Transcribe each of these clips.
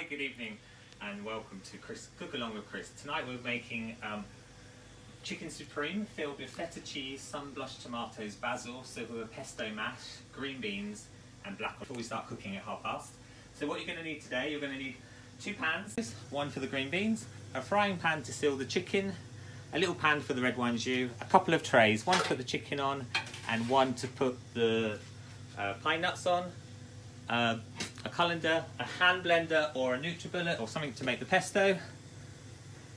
Hi, good evening and welcome to Chris Cook Along with Chris. Tonight we're making chicken supreme filled with feta cheese, some blushed tomatoes, basil, so with a pesto mash, green beans and black before we start cooking at 1:30. So what you're going to need today, you're going to need 2 pans, one for the green beans, a frying pan to seal the chicken, a little pan for the red wine jus, a couple of trays, one to put the chicken on and one to put the pine nuts on, a colander, a hand blender or a NutriBullet or something to make the pesto.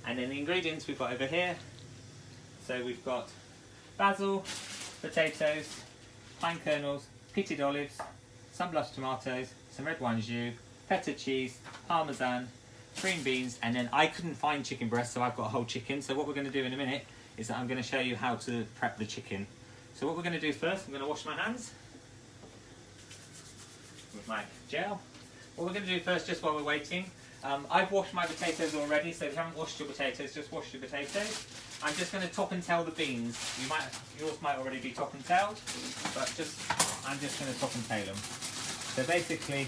And then the ingredients we've got over here. So we've got basil, potatoes, pine kernels, pitted olives, some blushed tomatoes, some red wine jus, feta cheese, parmesan, green beans, and then I couldn't find chicken breast, so I've got a whole chicken. So what we're going to do in a minute is that I'm going to show you how to prep the chicken. So what we're going to do first, I'm going to wash my hands with my gel. What we're going to do first, just while we're waiting, I've washed my potatoes already, so if you haven't washed your potatoes, just wash your potatoes. I'm just going to top and tail the beans. Yours might already be top and tailed, but I'm just going to top and tail them. So basically,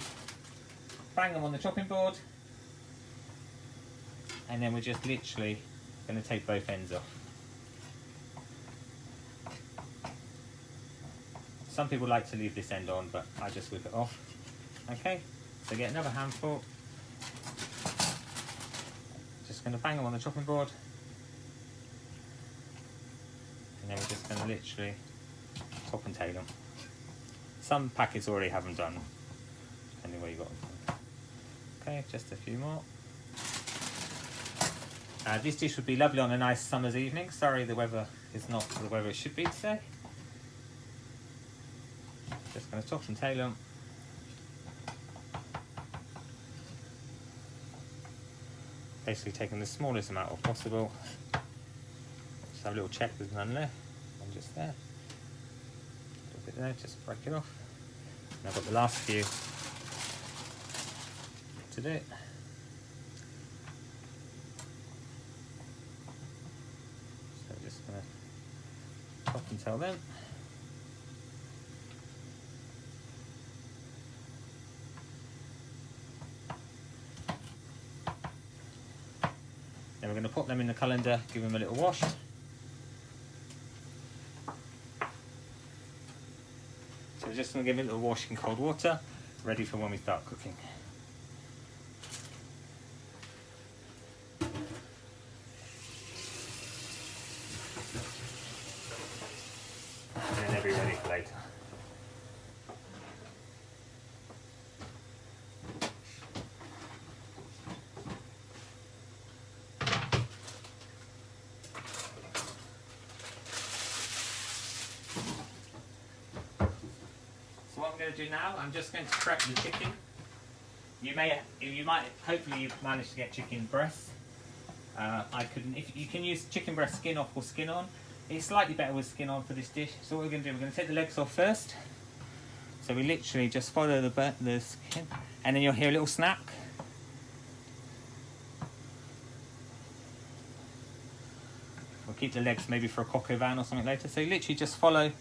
bang them on the chopping board, and then we're just literally going to take both ends off. Some people like to leave this end on, but I just whip it off. Okay, so get another handful. Just going to bang them on the chopping board. And then we're just going to literally top and tail them. Some packets already have them done, depending where you got them from. Okay, just a few more. This dish would be lovely on a nice summer's evening. Sorry, the weather is not the weather it should be today. Just going to top and tail them. Basically taking the smallest amount of possible. Just have a little check there's none left. One just there. A little bit there, just break it off. And I've got the last few to do. So just going to top and tail them. Then we're going to put them in the colander, give them a little wash. So we're just going to give it a little wash in cold water, ready for when we start cooking. And then they'll be ready for later. So what I'm going to do now, I'm just going to prep the chicken. You might, hopefully you've managed to get chicken breast. I couldn't. If you can use chicken breast skin off or skin on. It's slightly better with skin on for this dish. So what we're going to do, we're going to take the legs off first. So we literally just follow the skin, and then you'll hear a little snap. We'll keep the legs maybe for a coq au vin or something later. So you literally just follow,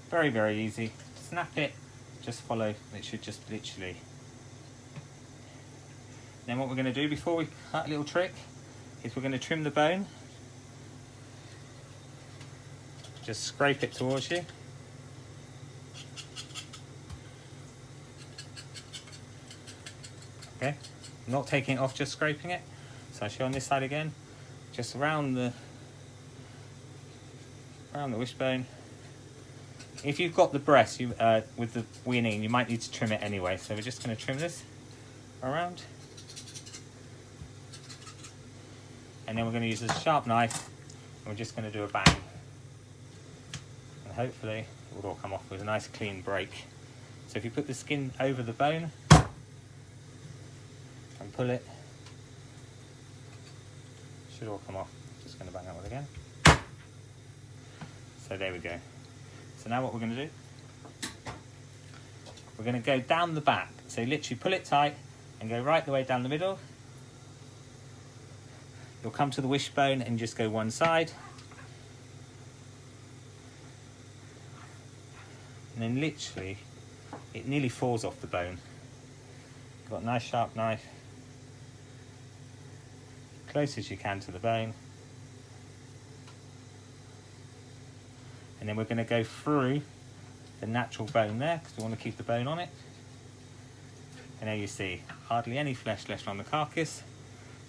very, very easy. Snap it. Just follow, it should just literally. Then what we're going to do before we cut, a little trick, is we're going to trim the bone. Just scrape it towards you. Okay, not taking it off, just scraping it. So I'll show on this side again, just around the wishbone. If you've got the breast with the weaning, you might need to trim it anyway. So we're just going to trim this around. And then we're going to use a sharp knife. And we're just going to do a bang. And hopefully it will all come off with a nice clean break. So if you put the skin over the bone and pull it, it should all come off. Just going to bang that one again. So there we go. So now what we're going to do, we're going to go down the back. So literally pull it tight and go right the way down the middle. You'll come to the wishbone and just go one side. And then literally, it nearly falls off the bone. Got a nice sharp knife. close as you can to the bone. And then we're going to go through the natural bone there because we want to keep the bone on it. And there you see, hardly any flesh left on the carcass.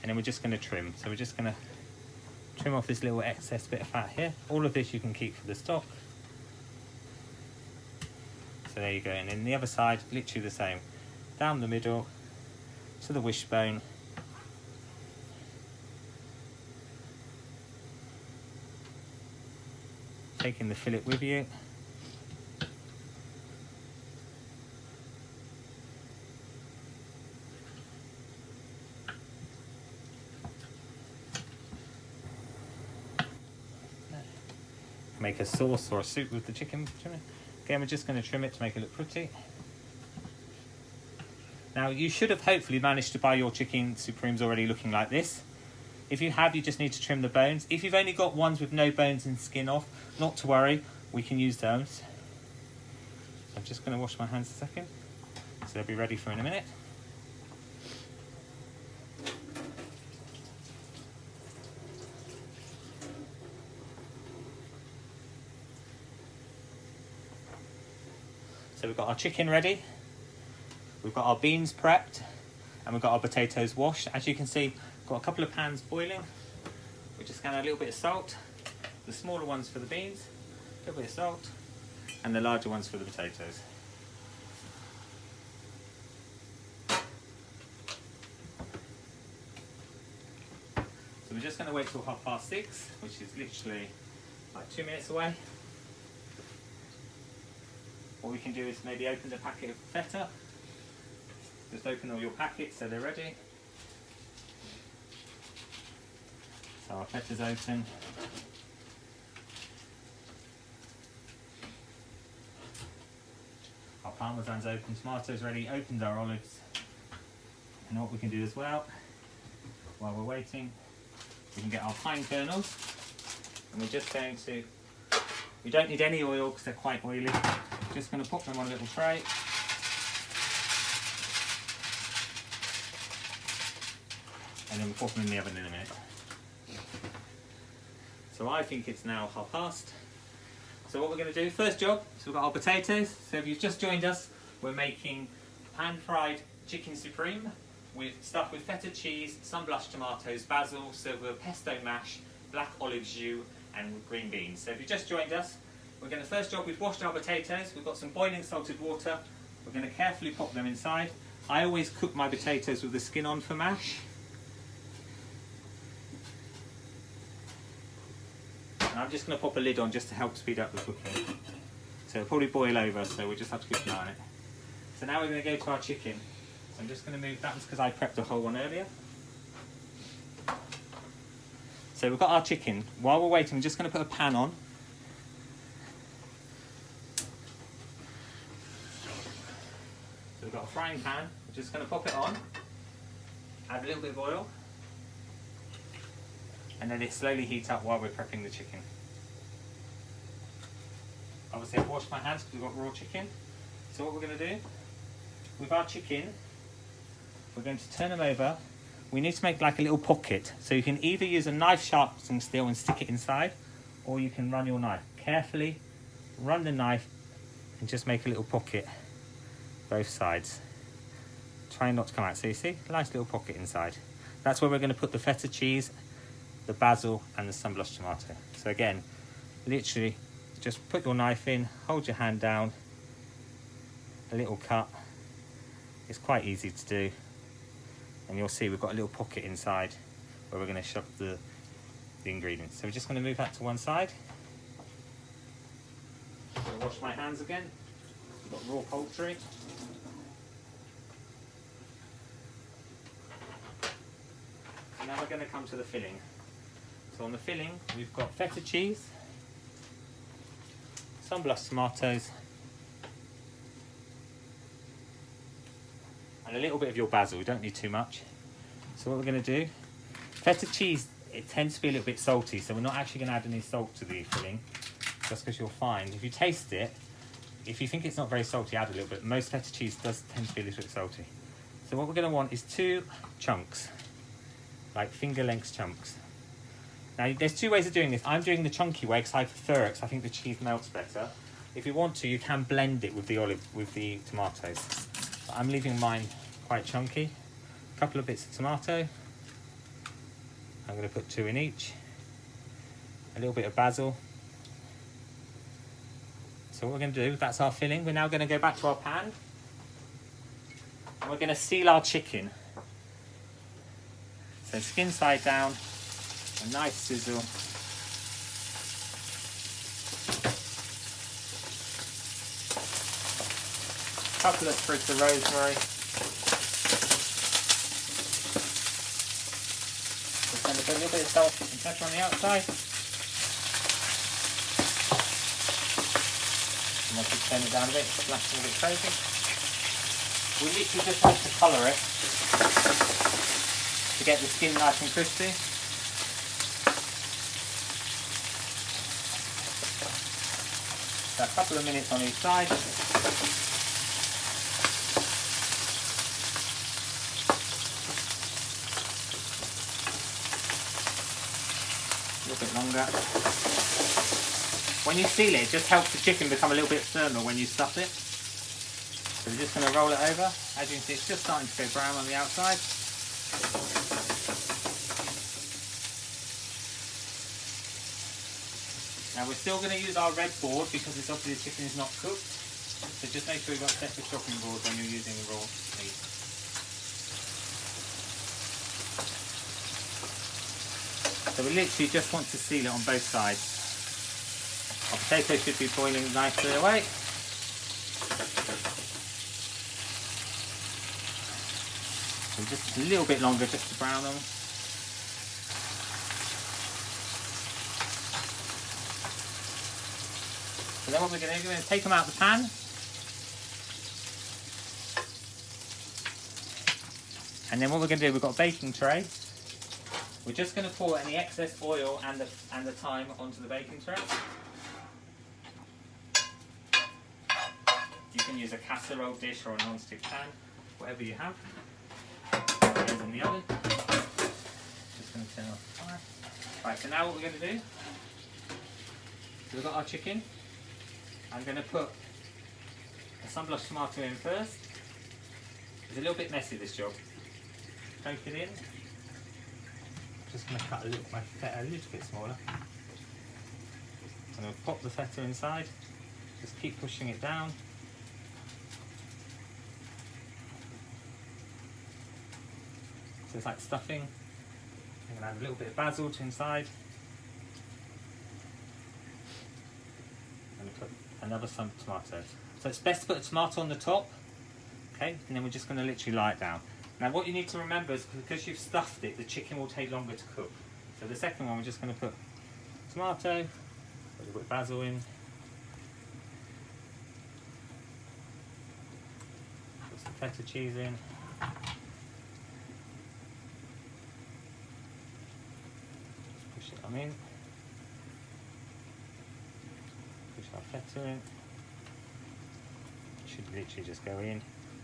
And then we're just going to trim. So we're just going to trim off this little excess bit of fat here. All of this you can keep for the stock. So there you go. And then the other side, literally the same. Down the middle to the wishbone. Taking the fillet with you. Make a sauce or a soup with the chicken. Again, we're just going to trim it to make it look pretty. Now, you should have hopefully managed to buy your chicken supremes already looking like this. If you have, you just need to trim the bones. If you've only got ones with no bones and skin off, not to worry, we can use those. I'm just going to wash my hands a second, so they'll be ready for in a minute. So we've got our chicken ready, we've got our beans prepped, and we've got our potatoes washed. As you can see, got a couple of pans boiling. We're just going to add a little bit of salt. The smaller ones for the beans, a little bit of salt, and the larger ones for the potatoes. So we're just going to wait till 6:30, which is literally like 2 minutes away. What we can do is maybe open the packet of feta. Just open all your packets so they're ready. So our feta's open. Our parmesan's open, tomatoes ready, opened our olives. And what we can do as well, while we're waiting, we can get our pine kernels. And we're just going to, we don't need any oil because they're quite oily. Just going to put them on a little tray. And then we'll pop them in the oven in a minute. So I think it's now 6:30. So what we're going to do, first job, so we've got our potatoes. So if you've just joined us, we're making pan-fried chicken supreme stuffed with feta cheese, some blush tomatoes, basil, served with a pesto mash, black olive jus, and green beans. So if you've just joined us, we're going to, first job, we've washed our potatoes. We've got some boiling salted water. We're going to carefully pop them inside. I always cook my potatoes with the skin on for mash. And I'm just going to pop a lid on just to help speed up the cooking. So it'll probably boil over, so we'll just have to keep an eye on it. So now we're going to go to our chicken. So I'm just going to move, that was because I prepped a whole one earlier. So we've got our chicken. While we're waiting, we're just going to put a pan on. So we've got a frying pan. We're just going to pop it on. Add a little bit of oil. And then it slowly heats up while we're prepping the chicken. Obviously I've washed my hands because we've got raw chicken. So what we're going to do, with our chicken, we're going to turn them over. We need to make like a little pocket. So you can either use a knife sharpening steel and stick it inside, or you can run your knife. Carefully run the knife and just make a little pocket both sides. Try not to come out. So you see, nice little pocket inside. That's where we're going to put the feta cheese, the basil, and the sun blush tomato. So again, literally just put your knife in, hold your hand down, a little cut. It's quite easy to do, and you'll see we've got a little pocket inside where we're going to shove the ingredients. So we're just going to move that to one side. So I'll wash my hands again. We've got raw poultry. So now we're going to come to the filling. So on the filling, we've got feta cheese, some blush tomatoes, and a little bit of your basil. We don't need too much. So what we're going to do, feta cheese, it tends to be a little bit salty, so we're not actually going to add any salt to the filling, just because you'll find, if you taste it, if you think it's not very salty, add a little bit. Most feta cheese does tend to be a little bit salty. So what we're going to want is 2 chunks. like finger-length chunks. Now, there's two ways of doing this. I'm doing the chunky way because I prefer it, because I think the cheese melts better. If you want to, you can blend it with the tomatoes. But I'm leaving mine quite chunky. A couple of bits of tomato. I'm going to put 2 in each. A little bit of basil. So what we're going to do, that's our filling. We're now going to go back to our pan. And we're going to seal our chicken. So skin side down, a nice sizzle. Couple of sprigs of rosemary. Just going to put a little bit of salt and pepper on the outside. And once you turn it down a bit, flashing a bit crazy. We literally just want to colour it to get the skin nice and crispy. So a couple of minutes on each side. A little bit longer. When you seal it, it just helps the chicken become a little bit firmer when you stuff it. So we're just going to roll it over. As you can see, it's just starting to go brown on the outside. Now we're still going to use our red board because it's obviously the chicken is not cooked. So just make sure you've got separate chopping boards when you're using the raw meat. So we literally just want to seal it on both sides. Our potatoes should be boiling nicely away. So just a little bit longer just to brown them. So then what we're going to do, we're going to take them out of the pan. And then what we're going to do, we've got a baking tray. We're just going to pour any excess oil and the thyme onto the baking tray. You can use a casserole dish or a non-stick pan, whatever you have. It goes in the oven. Just going to turn off the fire. Right, so now what we're going to do, so we've got our chicken. I'm going to put a sun-blushed tomato in first. It's a little bit messy, this job. Poke it in. Just going to cut my feta a little bit smaller. I'm going to pop the feta inside. Just keep pushing it down. So it's like stuffing. I'm going to add a little bit of basil to inside. I'm going to put another some tomatoes. So it's best to put a tomato on the top. Okay, and then we're just going to literally lie it down. Now what you need to remember is because you've stuffed it, the chicken will take longer to cook. So the second one, we're just going to put tomato, a little bit of basil in. Put some feta cheese in. Just push it on in. Push our feta in. It should literally just go in.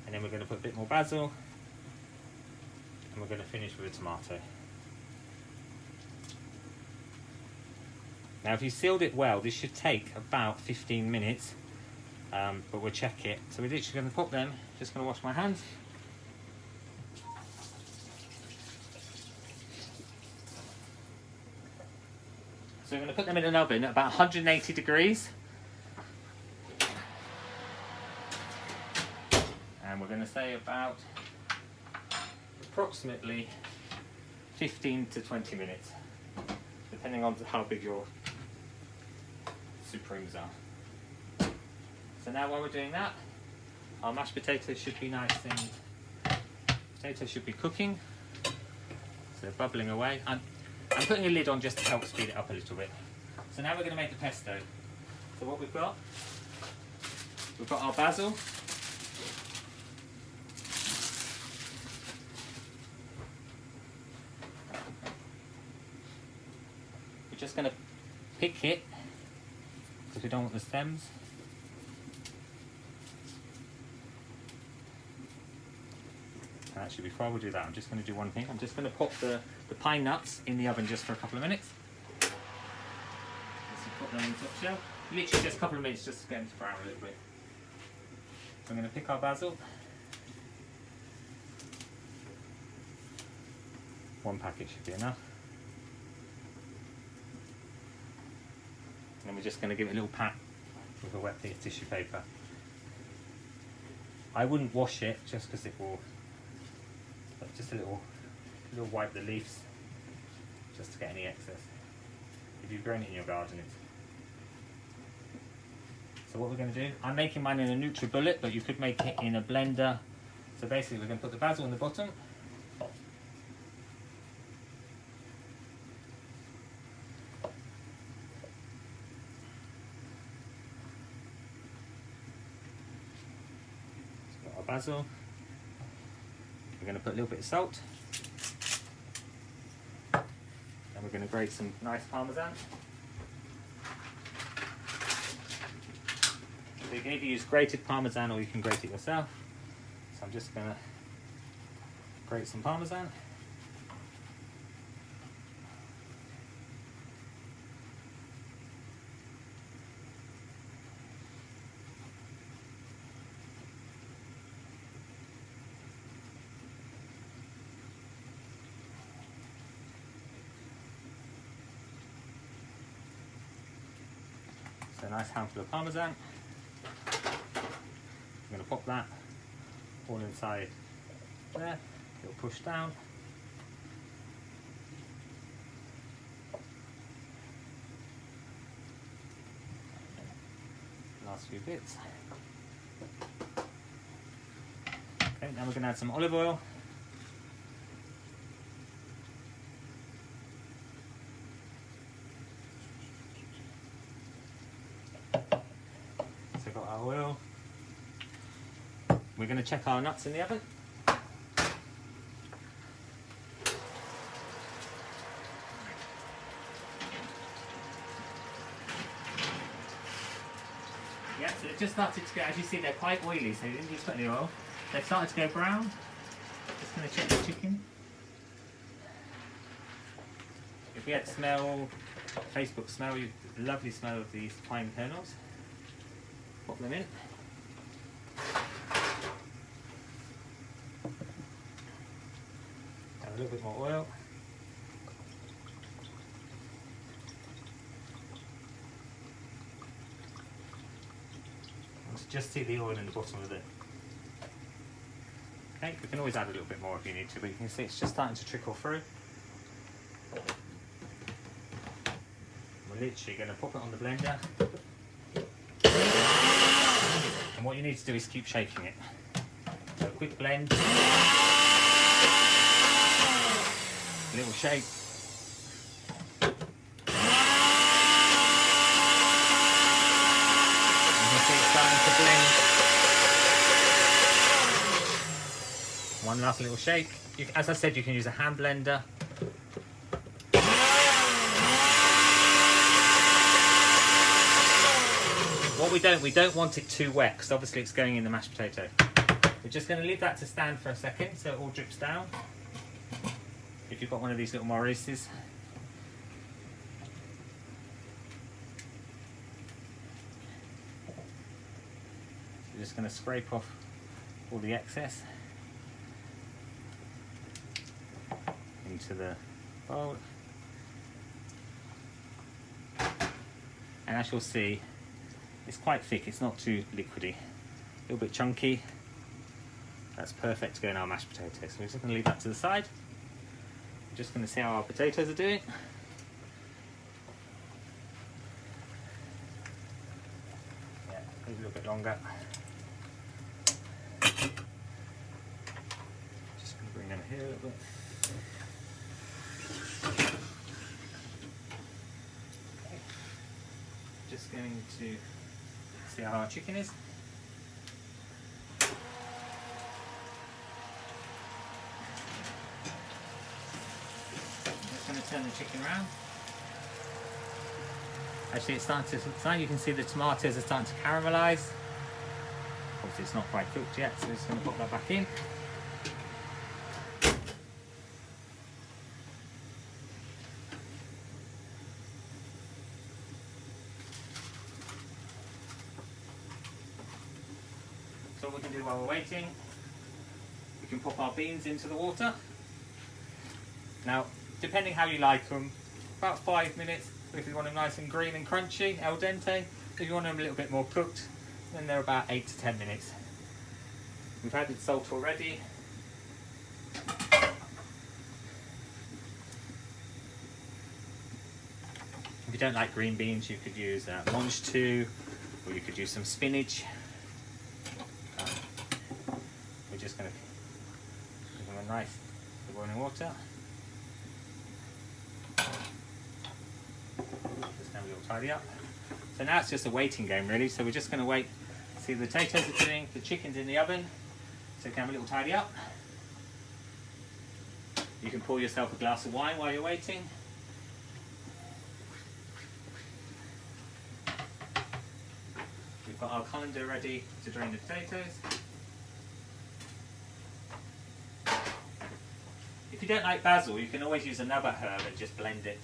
And then we're going to put a bit more basil. And we're going to finish with a tomato. Now if you sealed it well, this should take about 15 minutes, but we'll check it. So we're literally going to put them, just going to wash my hands. So we're going to put them in an oven at about 180 degrees. And we're going to say about approximately 15 to 20 minutes, depending on how big your supremes are. So now while we're doing that, our mashed potatoes should be nice and potatoes should be cooking. So they're bubbling away. I'm putting a lid on just to help speed it up a little bit. So now we're going to make the pesto. So what we've got our basil. Just going to pick it because we don't want the stems. actually, before I do that, I'm just going to do one thing. I'm just going to pop the pine nuts in the oven just for a couple of minutes. Just put them on the top shelf. Literally just a couple of minutes just to get them to brown a little bit. So I'm going to pick our basil. One packet should be enough. And we're just going to give it a little pat with a wet tissue paper. I wouldn't wash it just because it will, but just a little wipe the leaves just to get any excess. If you've grown it in your garden, it's... So what we're going to do, I'm making mine in a NutriBullet, but you could make it in a blender. So basically we're going to put the basil on the bottom. Basil. We're going to put a little bit of salt, and we're going to grate some nice parmesan. So you can either use grated parmesan or you can grate it yourself. So I'm just going to grate some parmesan. So a nice handful of parmesan. I'm going to pop that all inside there. It'll push down. Last few bits. Okay, now we're going to add some olive oil. So got our oil. We're going to check our nuts in the oven. Yeah, so it just started to go, as you see they're quite oily, so you didn't use any oil. They've started to go brown. Just going to check the chicken. If we had smell, Facebook smell, the lovely smell of these pine kernels. Pop them in. Add a little bit more oil. And just see the oil in the bottom of it. Okay, we can always add a little bit more if you need to, but you can see it's just starting to trickle through. We're literally going to pop it on the blender. And what you need to do is keep shaking it. So a quick blend. A little shake. You can see it's starting to blend. One last little shake. As I said, you can use a hand blender. What we don't want it too wet because obviously it's going in the mashed potato. We're just going to leave that to stand for a second so it all drips down. If you've got one of these little Maurices. We're just going to scrape off all the excess into the bowl. And as you'll see, it's quite thick, it's not too liquidy. A little bit chunky. That's perfect to go in our mashed potatoes. So we're just going to leave that to the side. We're just going to see how our potatoes are doing. Yeah, maybe a little bit longer. Just going to bring them here a little bit. Okay. Just going to see how our chicken is. I'm just going to turn the chicken around. Actually, it's starting to, you can see the tomatoes are starting to caramelise. Obviously, it's not quite cooked yet, so we're just going to put that back in. what we can do while we're waiting, we can pop our beans into the water. Now, depending how you like them, about 5 minutes if you want them nice and green and crunchy, al dente. If you want them a little bit more cooked, then they're about 8 to 10 minutes. We've added salt already. If you don't like green beans, you could use mange tout, or you could use some spinach. We're just going to give them a nice boiling water. Just have a little tidy up. So now it's just a waiting game really, so we're just going to wait, see the potatoes are doing, the chicken's in the oven, so you can have a little tidy up. You can pour yourself a glass of wine while you're waiting. We've got our colander ready to drain the potatoes. If you don't like basil, you can always use another herb and just blend it.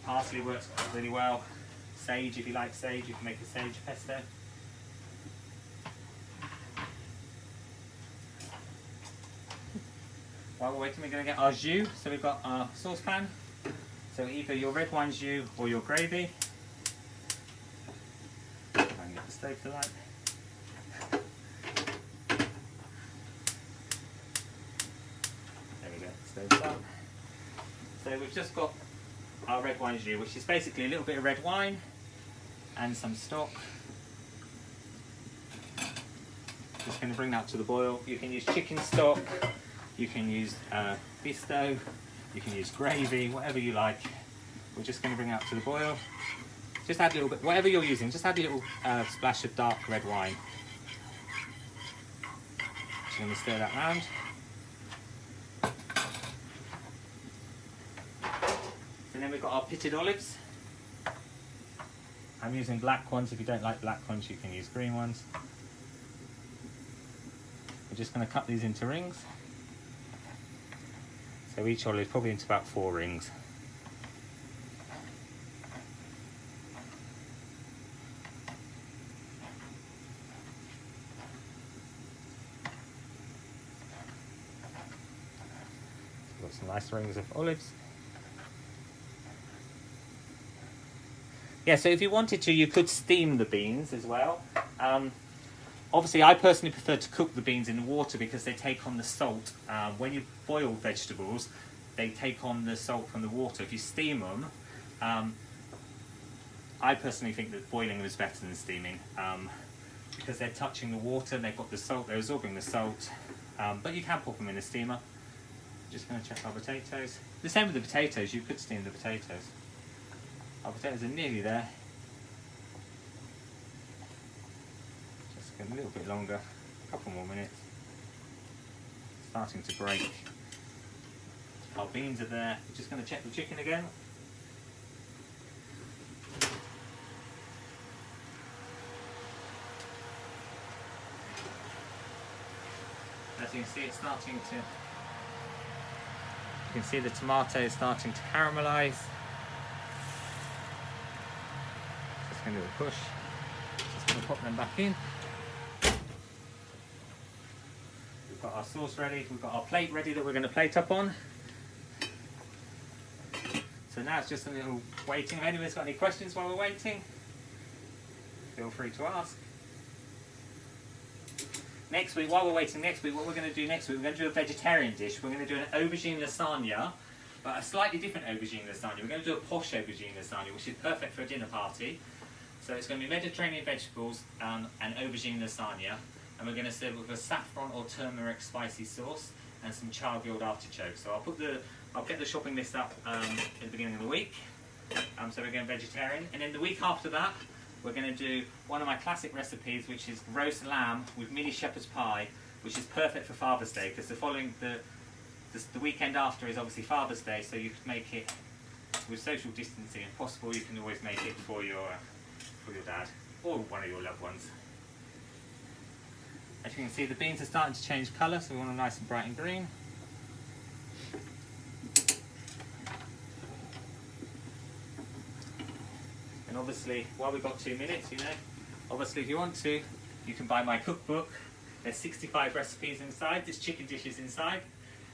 Parsley works really well. Sage, if you like sage, you can make a sage pesto. While we're waiting, we're going to get our jus. So we've got our saucepan. So either your red wine jus or your gravy. Try and get the stove to light. There we go, stove's up. So we've just got our red wine jus, which is basically a little bit of red wine and some stock. Just going to bring that to the boil. You can use chicken stock, you can use pesto, you can use gravy, whatever you like. We're just going to bring that to the boil. Just add a little bit, whatever you're using, just add a little splash of dark red wine. Just going to stir that round. And then we've got our pitted olives. I'm using black ones. If you don't like black ones, you can use green ones. We're just going to cut these into rings. So each olive probably into about 4 rings. Got some nice rings of olives. Yeah, so if you wanted to, you could steam the beans as well. Obviously, I personally prefer to cook the beans in the water because they take on the salt. When you boil vegetables, they take on the salt from the water. If you steam them, I personally think that boiling them is better than steaming because they're touching the water, they've got the salt, they're absorbing the salt. But you can put them in a steamer. Just going to check our potatoes. The same with the potatoes, you could steam the potatoes. Our potatoes are nearly there. Just get a little bit longer, a couple more minutes. Starting to break. Our beans are there. We're just going to check the chicken again. As you can see, it's starting to. You can see the tomato is starting to caramelise. Just going to do a push. Just going to pop them back in. We've got our sauce ready. We've got our plate ready that we're going to plate up on. So now it's just a little waiting. If anyone's got any questions while we're waiting, feel free to ask. Next week, while we're waiting next week, what we're going to do next week, we're going to do a vegetarian dish. We're going to do an aubergine lasagna, but a slightly different aubergine lasagna. We're going to do a posh aubergine lasagna, which is perfect for a dinner party. So it's going to be Mediterranean vegetables and aubergine lasagna, and we're going to serve it with a saffron or turmeric spicy sauce and some char-grilled artichokes. So I'll get the shopping list up at the beginning of the week. So we're going vegetarian, and then the week after that, we're going to do one of my classic recipes, which is roast lamb with mini shepherd's pie, which is perfect for Father's Day because the weekend after is obviously Father's Day, so you could make it with social distancing if possible. You can always make it for your dad or one of your loved ones. As you can see, the beans are starting to change colour, so we want them nice and bright and green. And obviously, while we've got 2 minutes, obviously if you want to, you can buy my cookbook, There's 65 recipes inside. This chicken dish is inside.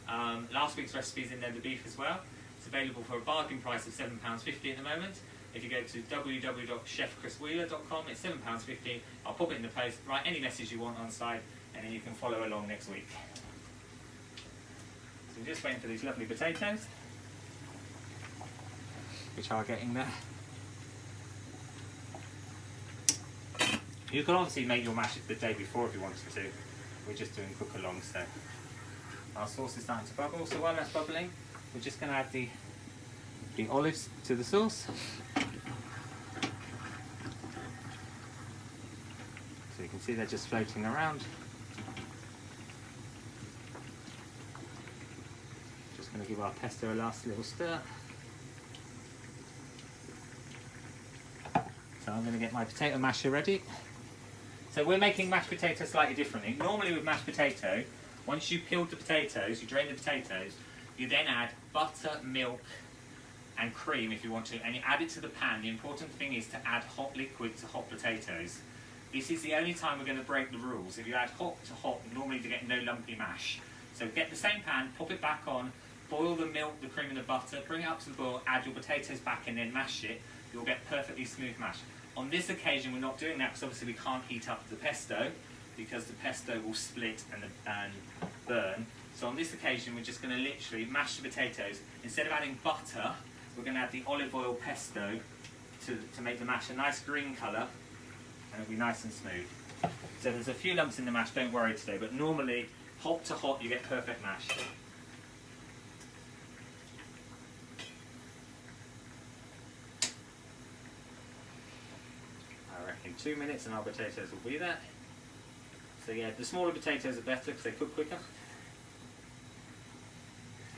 Last week's recipe is in there, the beef as well. It's available for a bargain price of £7.50 at the moment. If you go to www.chefchriswheeler.com, it's £7.50. I'll pop it in the post. Write any message you want on side, and then you can follow along next week. So we're just waiting for these lovely potatoes, which are getting there. You can obviously make your mash the day before if you wanted to. We're just doing cook along, so our sauce is starting to bubble. So while that's bubbling, we're just going to add the olives to the sauce. So you can see they're just floating around. Just going to give our pesto a last little stir. So I'm going to get my potato masher ready. So we're making mashed potatoes slightly differently. Normally with mashed potato, once you peeled the potatoes, you drain the potatoes, you then add butter, milk and cream if you want to, and you add it to the pan. The important thing is to add hot liquid to hot potatoes. This is the only time we're going to break the rules. If you add hot to hot, normally you get no lumpy mash. So get the same pan, pop it back on, boil the milk, the cream and the butter, bring it up to the boil, add your potatoes back and then mash it. You'll get perfectly smooth mash. On this occasion we're not doing that because obviously we can't heat up the pesto because the pesto will split and burn. So on this occasion we're just going to literally mash the potatoes. Instead of adding butter, we're going to add the olive oil pesto to make the mash a nice green colour, and it'll be nice and smooth. So there's a few lumps in the mash, don't worry today, but normally hot to hot you get perfect mash. I reckon 2 minutes and our potatoes will be there. So yeah, the smaller potatoes are better because they cook quicker.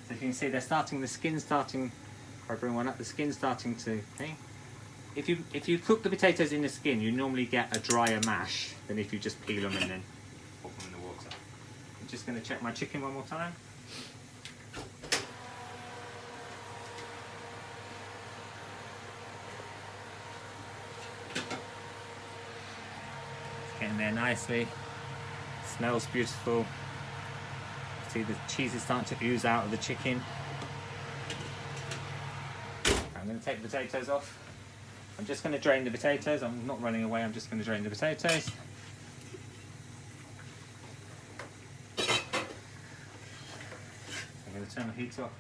So you can see they're starting, the skin's starting, if I bring one up, the skin's starting to thing. If you cook the potatoes in the skin, you normally get a drier mash than if you just peel them and then pop them in the water. I'm just going to check my chicken one more time. It's getting there nicely. Smells beautiful. See the cheese is starting to ooze out of the chicken. I'm going to take the potatoes off. I'm just going to drain the potatoes. I'm not running away, I'm just going to drain the potatoes. I'm going to turn the heat off.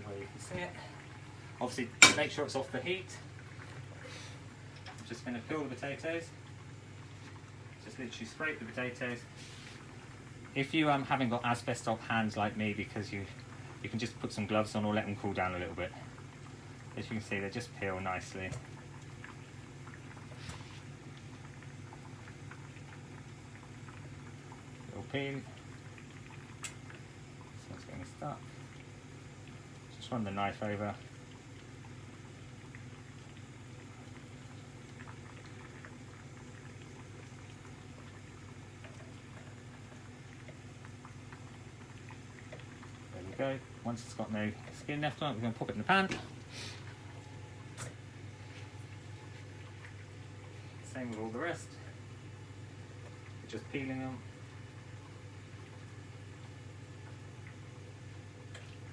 Where you can see it. Obviously make sure it's off the heat. I'm just going to peel the potatoes. Just literally scrape the potatoes. If you haven't got asbestos hands like me, because you can just put some gloves on or let them cool down a little bit. As you can see, they just peel nicely. Little peel. So it's getting stuck. Just run the knife over. There we go. Once it's got no skin left on it, we're going to pop it in the pan. Same with all the rest. Just peeling them.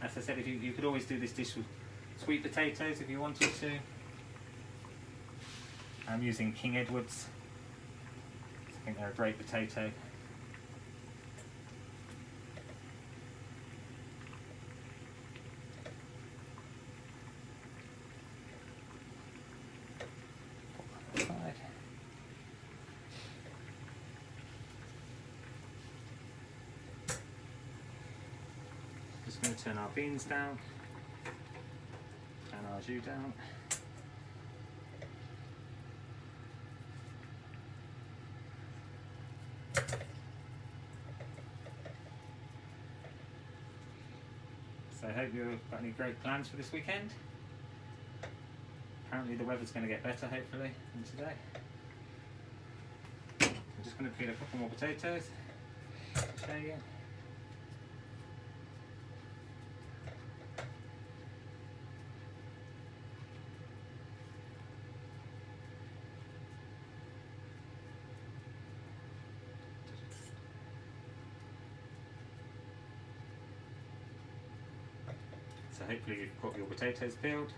As I said, if you could always do this dish with sweet potatoes if you wanted to. I'm using King Edwards. I think they're a great potato. Just going to turn our beans down and our jus down. I hope you've got any great plans for this weekend. Apparently the weather's going to get better, hopefully, than today. I'm just going to peel a couple more potatoes to show you. So hopefully you've got your potatoes peeled.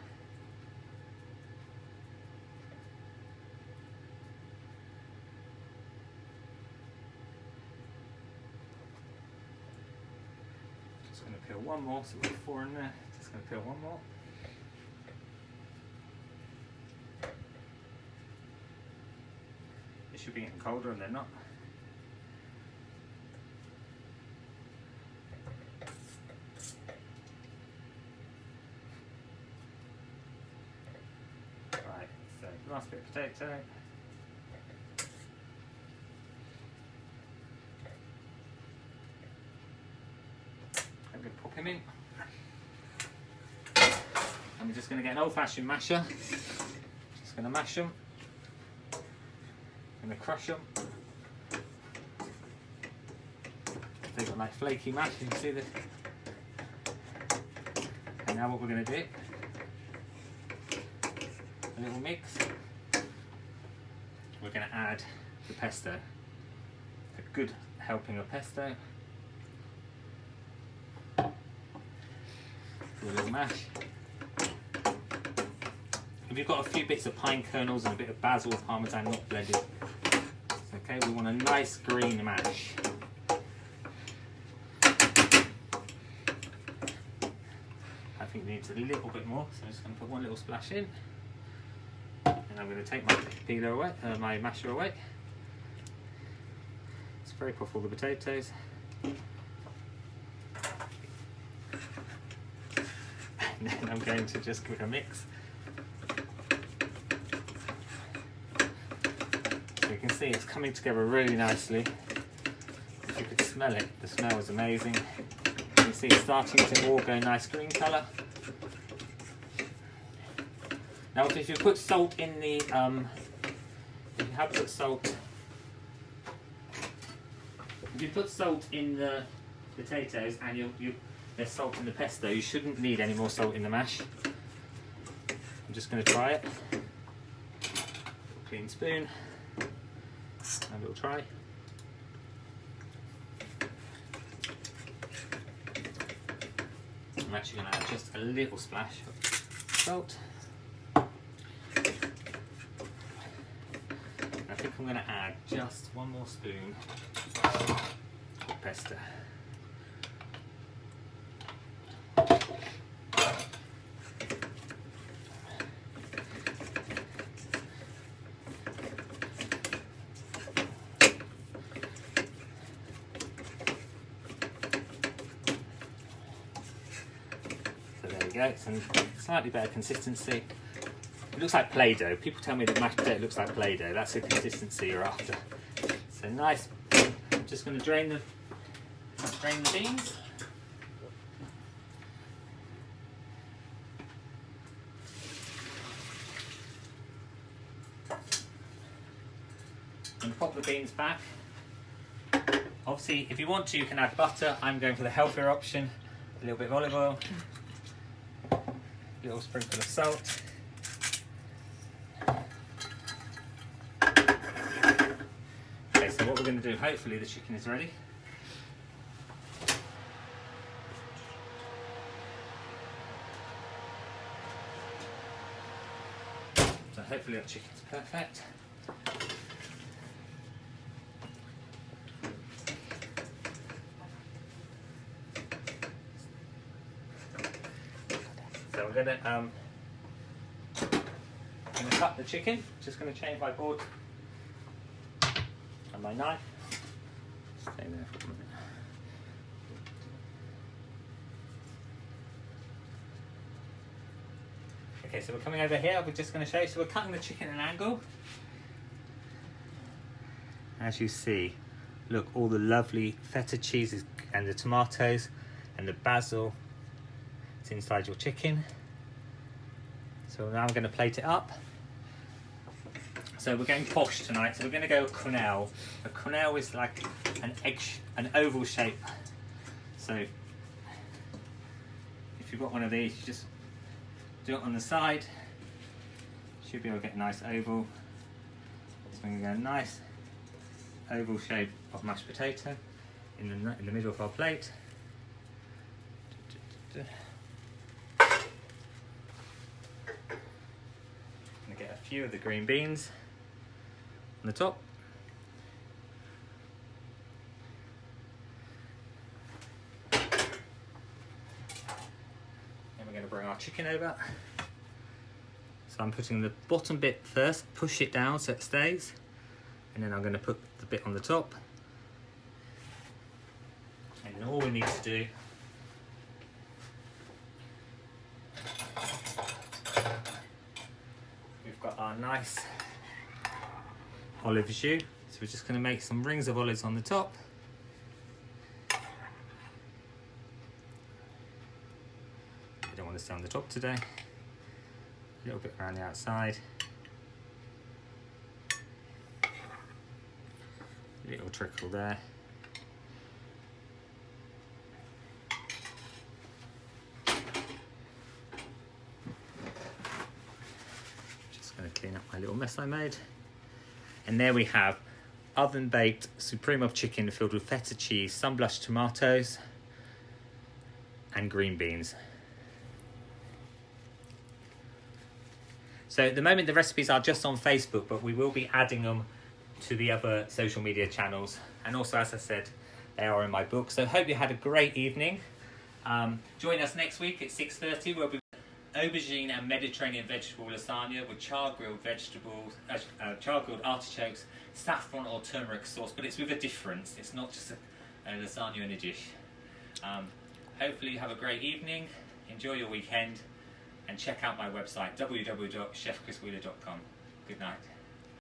Just going to peel one more, so we've got 4 in there. Just going to peel one more. It should be getting colder and they're not. Right, so last bit of potato. I'm going to pop him in. And we're just going to get an old-fashioned masher. Just going to mash them. I'm going to crush them. They've got like flaky mash, you can see this. And now what we're going to do, a little mix. We're going to add the pesto. A good helping of pesto. Do a little mash. If you've got a few bits of pine kernels and a bit of basil or parmesan not blended, it's okay. We want a nice green mash. I think we need a little bit more, so I'm just going to put one little splash in. And I'm going to take my peeler away, my masher away. Scrape off all the potatoes. And then I'm going to just give it a mix. So you can see it's coming together really nicely. If you could smell it, the smell is amazing. You can see it's starting to all go nice green colour. Now if you put salt in the, if you put salt in the potatoes and there's salt in the pesto, you shouldn't need any more salt in the mash. I'm just going to try it. Clean spoon, and a little try. I'm actually going to add just a little splash of salt. I think I'm going to add just one more spoon of pesto. So there we go, some slightly better consistency. It looks like Play-Doh. People tell me that mashed potato looks like Play-Doh. That's the consistency you're after. So nice. I'm just going to drain the beans. And pop the beans back. Obviously, if you want to, you can add butter. I'm going for the healthier option. A little bit of olive oil. A little sprinkle of salt. So what we're going to do, hopefully the chicken is ready. So hopefully that chicken's perfect. So we're going to cut the chicken. Just going to change my board and my knife. Stay there for a minute. Okay, so we're coming over here. We're just going to show you. So we're cutting the chicken at an angle. As you see, look, all the lovely feta cheeses and the tomatoes and the basil It's inside your chicken. So now I'm going to plate it up. So we're going posh tonight, so we're going to go quenelle. A quenelle is like an oval shape. So if you've got one of these, you just do it on the side. Should be able to get a nice oval. So we're going to get a nice oval shape of mashed potato in the middle of our plate. I'm going to get a few of the green beans on the top. Then we're going to bring our chicken over. So I'm putting the bottom bit first, push it down so it stays, and then I'm going to put the bit on the top. And then all we need to do we've got our nice olive jus, so we're just going to make some rings of olives on the top. We don't want to stay on the top today. A little bit around the outside. A little trickle there. Just going to clean up my little mess I made. And there we have oven baked supreme of chicken filled with feta cheese, sun blushed tomatoes and green beans. So at the moment the recipes are just on Facebook, but we will be adding them to the other social media channels. And also, as I said, they are in my book. So hope you had a great evening. Join us next week at 6:30. We'll be aubergine and Mediterranean vegetable lasagna with char-grilled vegetables, char-grilled artichokes, saffron or turmeric sauce, but it's with a difference. It's not just a lasagna in a dish. Hopefully you have a great evening, enjoy your weekend, and check out my website, www.chefchriswheeler.com. Good night.